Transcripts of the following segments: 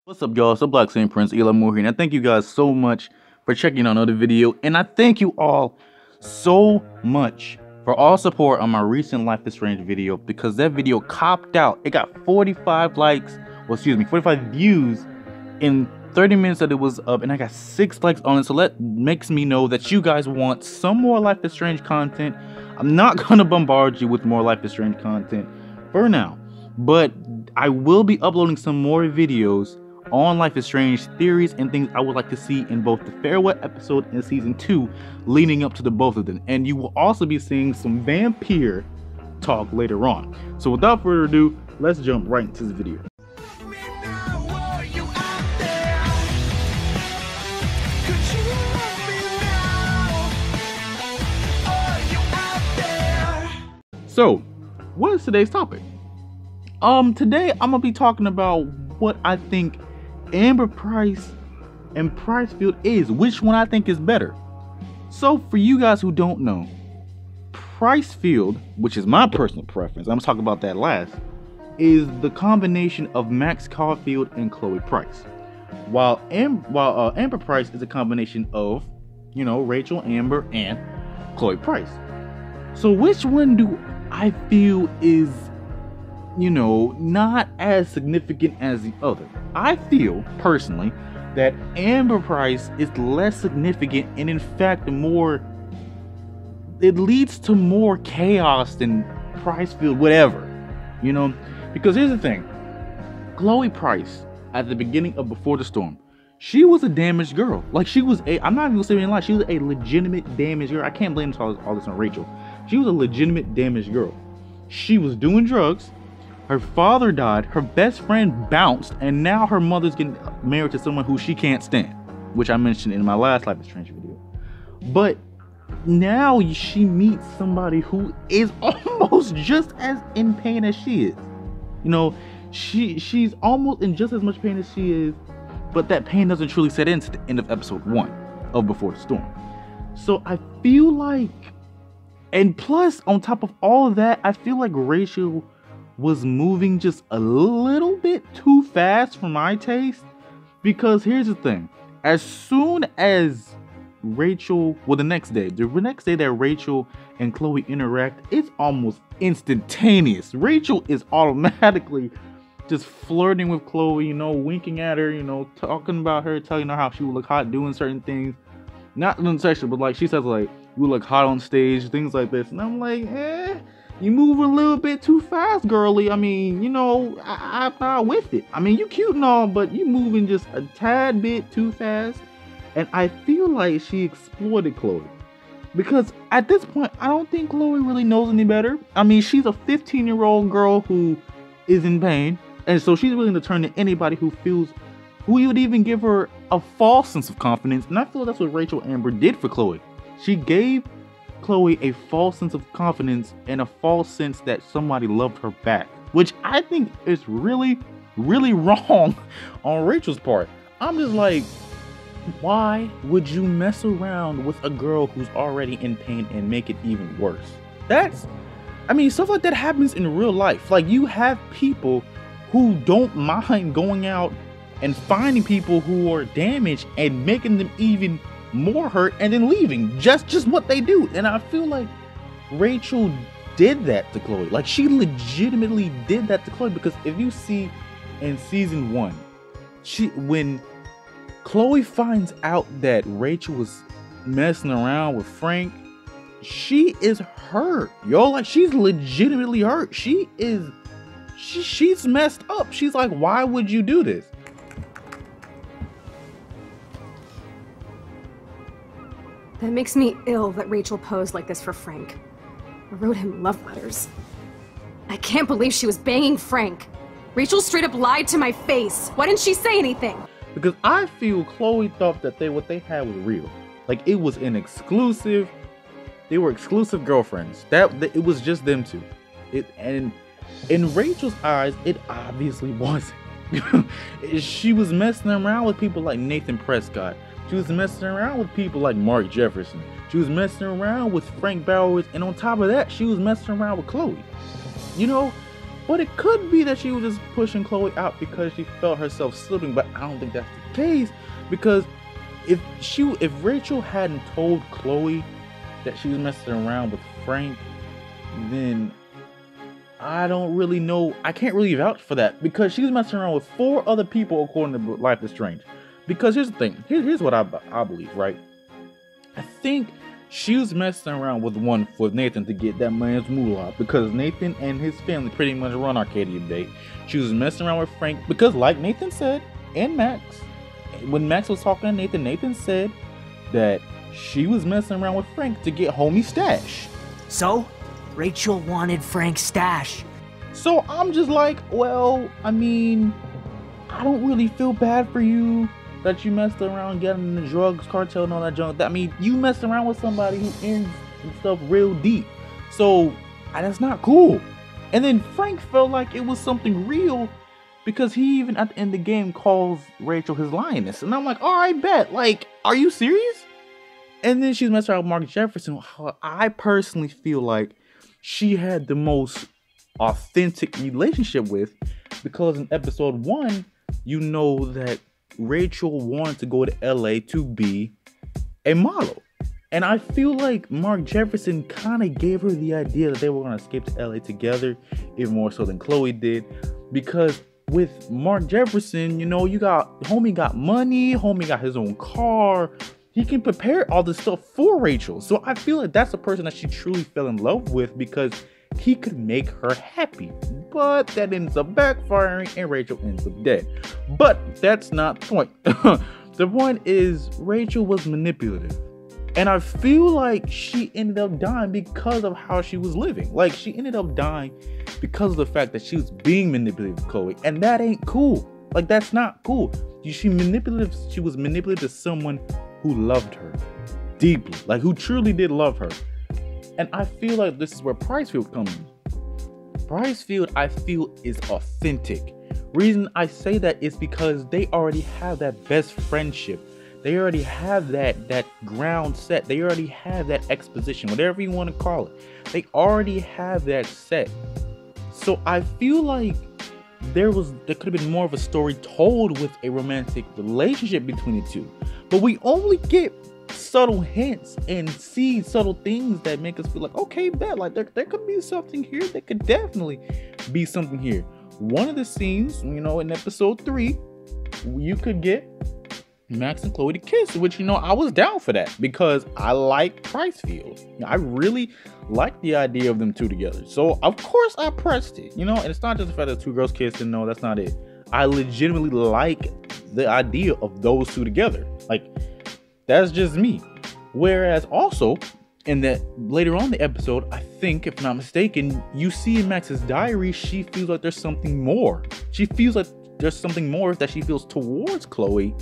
What's up, y'all? It's the Black Saint Prince, Eli Moore here, and I thank you guys so much for checking out another video, and I thank you all so much for all support on my recent Life is Strange video, because that video copped out. It got 45 likes, well, excuse me, 45 views in 30 minutes that it was up, and I got 6 likes on it, so that makes me know that you guys want some more Life is Strange content. I'm not gonna bombard you with more Life is Strange content for now, but I will be uploading some more videos on Life is Strange theories and things I would like to see in both the farewell episode and season 2 leading up to the both of them. And you will also be seeing some vampire talk later on. So without further ado, let's jump right into this video. So, what is today's topic? Today I'm gonna be talking about what I think Amberprice and Pricefield is, which one I think is better. So for you guys who don't know, Pricefield, which is my personal preference, I'm gonna talk about that last, is the combination of Max Caulfield and Chloe Price, while Amberprice is a combination of, you know, Rachel, Amber, and Chloe Price. So which one do I feel is, you know, not as significant as the other? I feel personally that Amberprice is less significant, and in fact it leads to more chaos than Pricefield, whatever, you know. Because here's the thing, Chloe Price at the beginning of Before the Storm, she was a damaged girl. Like, she was I'm not even gonna say anything, she was a legitimate damaged girl. I can't blame all this on Rachel. She was a legitimate damaged girl. She was doing drugs. Her father died, her best friend bounced, and now her mother's getting married to someone who she can't stand, which I mentioned in my last Life is Strange video. But now she meets somebody who is almost just as in pain as she is. You know, she's almost in just as much pain as she is, but that pain doesn't truly set in to the end of episode 1 of Before the Storm. So I feel like, and plus on top of all of that, I feel like Rachel was moving just a little bit too fast for my taste. Because here's the thing, as soon as Rachel, well, the next day that Rachel and Chloe interact, it's almost instantaneous. Rachel is automatically just flirting with Chloe, you know, winking at her, you know, talking about her, telling her how she would look hot doing certain things. Not in sexual, but like she says, like, you look hot on stage, things like this. And I'm like, you move a little bit too fast, girly. I mean, you know, I'm not with it. I mean, you cute and all, but you moving just a tad bit too fast. And I feel like she exploited Chloe. Because at this point, I don't think Chloe really knows any better. I mean, she's a 15-year-old girl who is in pain. And so she's willing to turn to anybody who would even give her a false sense of confidence. And I feel that's what Rachel Amber did for Chloe. She gave Chloe a false sense of confidence and a false sense that somebody loved her back, which I think is really, really wrong on Rachel's part. I'm just like, why would you mess around with a girl who's already in pain and make it even worse? I mean, stuff like that happens in real life. Like, you have people who don't mind going out and finding people who are damaged and making them even more hurt and then leaving. Just what they do. And I feel like Rachel did that to Chloe. Like, she legitimately did that to Chloe, because if you see in season 1, when Chloe finds out that Rachel was messing around with Frank, she is hurt, yo. Like, she's legitimately hurt. She's messed up. She's like, why would you do this? That makes me ill that Rachel posed like this for Frank. I wrote him love letters. I can't believe she was banging Frank. Rachel straight up lied to my face. Why didn't she say anything? Because I feel Chloe thought that what they had was real. Like, it was an exclusive. They were exclusive girlfriends. That it was just them two. And in Rachel's eyes, it obviously wasn't. She was messing around with people like Nathan Prescott. She was messing around with people like Mark Jefferson. She was messing around with Frank Bowers. And on top of that, she was messing around with Chloe. You know, But it could be that she was just pushing Chloe out because she felt herself slipping, but I don't think that's the case, because if Rachel hadn't told Chloe that she was messing around with Frank, then I don't really know. I can't really vouch for that, because she was messing around with 4 other people according to Life is Strange. Because here's the thing. Here's what I believe, right? I think she was messing around with Nathan to get that man's moolah, because Nathan and his family pretty much run Arcadia Bay. She was messing around with Frank because, like Nathan said, and Max, when Max was talking to Nathan, Nathan said that she was messing around with Frank to get homie stash. So, Rachel wanted Frank's stash. So I'm just like, well, I mean, I don't really feel bad for you that you messed around getting in the drugs cartel and all that junk. I mean, you messed around with somebody who ends and stuff real deep. So that's not cool. And then Frank felt like it was something real, because he even at the end of the game calls Rachel his lioness. And I'm like, all right, bet. Like, are you serious? And then she's messing around with Mark Jefferson. I personally feel like she had the most authentic relationship with, because in episode 1, you know that Rachel wanted to go to LA to be a model. And I feel like Mark Jefferson kind of gave her the idea that they were going to escape to LA together, even more so than Chloe did. Because with Mark Jefferson, you know, homie got money, homie got his own car. He can prepare all this stuff for Rachel. So I feel like that's the person that she truly fell in love with, because he could make her happy. But that ends up backfiring and Rachel ends up dead. But that's not the point. The point is, Rachel was manipulative. And I feel like she ended up dying because of how she was living. Like, she ended up dying because of the fact that she was being manipulative to Chloe. And that ain't cool. Like, that's not cool. She was manipulative to someone who loved her deeply, like who truly did love her. And I feel like this is where Pricefield comes in. Pricefield, I feel, is authentic. Reason I say that is because they already have that best friendship. They already have that ground set. They already have that exposition, whatever you want to call it. They already have that set. So I feel like there could have been more of a story told with a romantic relationship between the two. But we only get subtle hints and see subtle things that make us feel like, okay, bet, like there could be something here. There could definitely be something here. One of the scenes, you know, in episode 3, you could get Max and Chloe to kiss, which, you know, I was down for that because I like Pricefield. I really like the idea of them two together. So of course I pressed it, you know, and it's not just the fact that 2 girls kissing. No, that's not it. I legitimately like the idea of those 2 together. Like, that's just me. Whereas also in that later on in the episode, I think, if not mistaken, you see in Max's diary, she feels like there's something more. She feels like there's something more that she feels towards Chloe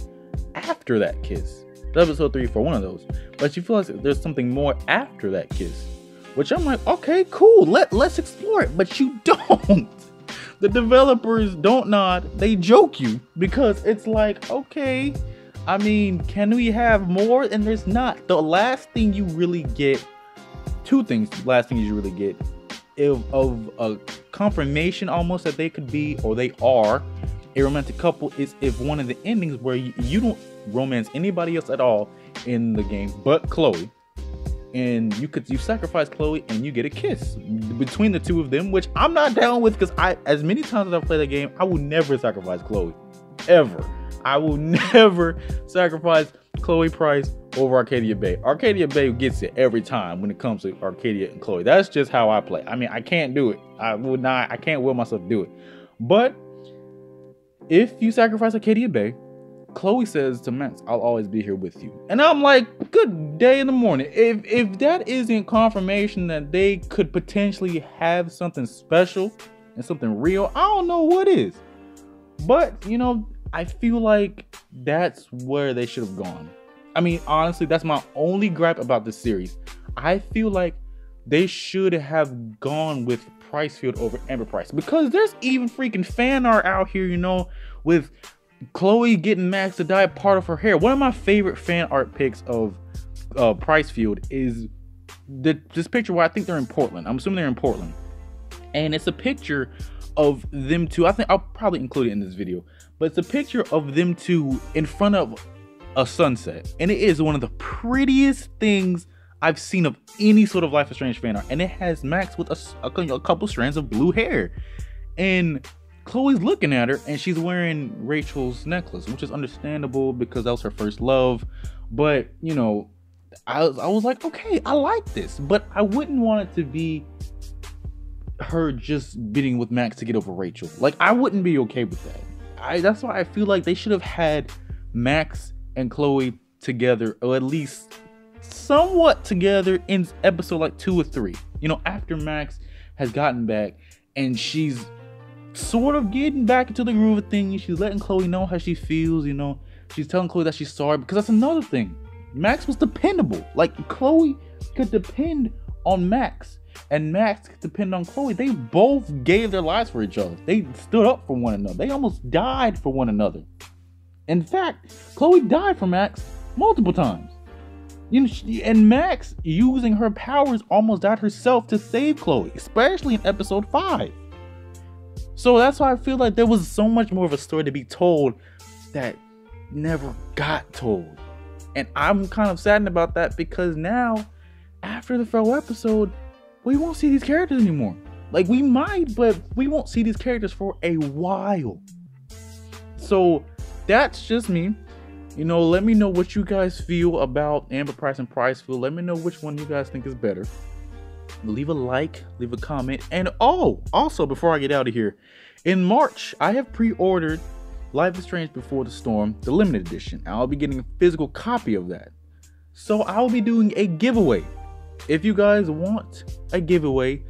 after that kiss. That's episode 3 for one of those. But she feels like there's something more after that kiss. Which I'm like, okay, cool. Let's explore it. But you don't. The developers don't nod. They joke you. Because it's like, okay, I mean, can we have more? And there's not. The last thing you really get, 2 things, last things you really get of a confirmation almost that they could be, or they are, a romantic couple is if one of the endings where you don't romance anybody else at all in the game but Chloe, and you sacrifice Chloe and you get a kiss between the 2 of them, which I'm not down with, because as many times as I play the game, I will never sacrifice Chloe, ever. I will never sacrifice Chloe Price over Arcadia Bay. Arcadia Bay gets it every time when it comes to Arcadia and Chloe. That's just how I play. I mean, I can't do it. I can't will myself to do it. But if you sacrifice Arcadia Bay, Chloe says to Max, I'll always be here with you. And I'm like, good day in the morning. If that isn't confirmation that they could potentially have something special and something real, I don't know what is. But, you know, I feel like that's where they should have gone. I mean, honestly, that's my only gripe about this series. I feel like they should have gone with Pricefield over Amberprice, because there's even freaking fan art out here, you know, with Chloe getting Max to dye part of her hair. One of my favorite fan art pics of Pricefield is this picture where I think they're in Portland. I'm assuming they're in Portland. And it's a picture of them two. I think I'll probably include it in this video, but it's a picture of them two in front of a sunset, and it is one of the prettiest things I've seen of any sort of Life is Strange fan art. And it has Max with a couple strands of blue hair, and Chloe's looking at her, and she's wearing Rachel's necklace, which is understandable because that was her first love. But you know, I was like, okay, I like this, but I wouldn't want it to be her just bidding with Max to get over Rachel. Like, I wouldn't be okay with that. That's why I feel like they should have had Max and Chloe together, or at least somewhat together, in episode like 2 or 3. You know, after Max has gotten back and she's sort of getting back into the groove of things. She's letting Chloe know how she feels, you know. She's telling Chloe that she's sorry, because that's another thing. Max was dependable. Like, Chloe could depend on Max, and Max could depend on Chloe. They both gave their lives for each other. They stood up for one another. They almost died for one another. In fact, Chloe died for Max multiple times. You know, and Max, using her powers, almost died herself to save Chloe, especially in episode 5. So that's why I feel like there was so much more of a story to be told that never got told. And I'm kind of saddened about that, because now, after the farewell episode, we won't see these characters anymore. Like, we might, but we won't see these characters for a while. So that's just me. You know, let me know what you guys feel about Amberprice and Pricefield. Let me know which one you guys think is better. Leave a like, leave a comment, and also, before I get out of here, in March I have pre-ordered Life is Strange Before the Storm, the limited edition. I'll be getting a physical copy of that, so I'll be doing a giveaway. If you guys want a giveaway,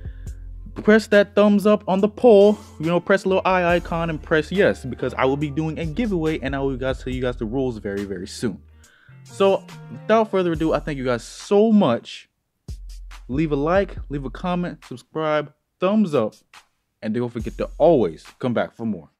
press that thumbs up on the poll, you know, press a little eye icon and press yes, because I will be doing a giveaway, and I will tell you guys the rules very, very soon. So without further ado, I thank you guys so much. Leave a like, leave a comment, subscribe, thumbs up, and don't forget to always come back for more.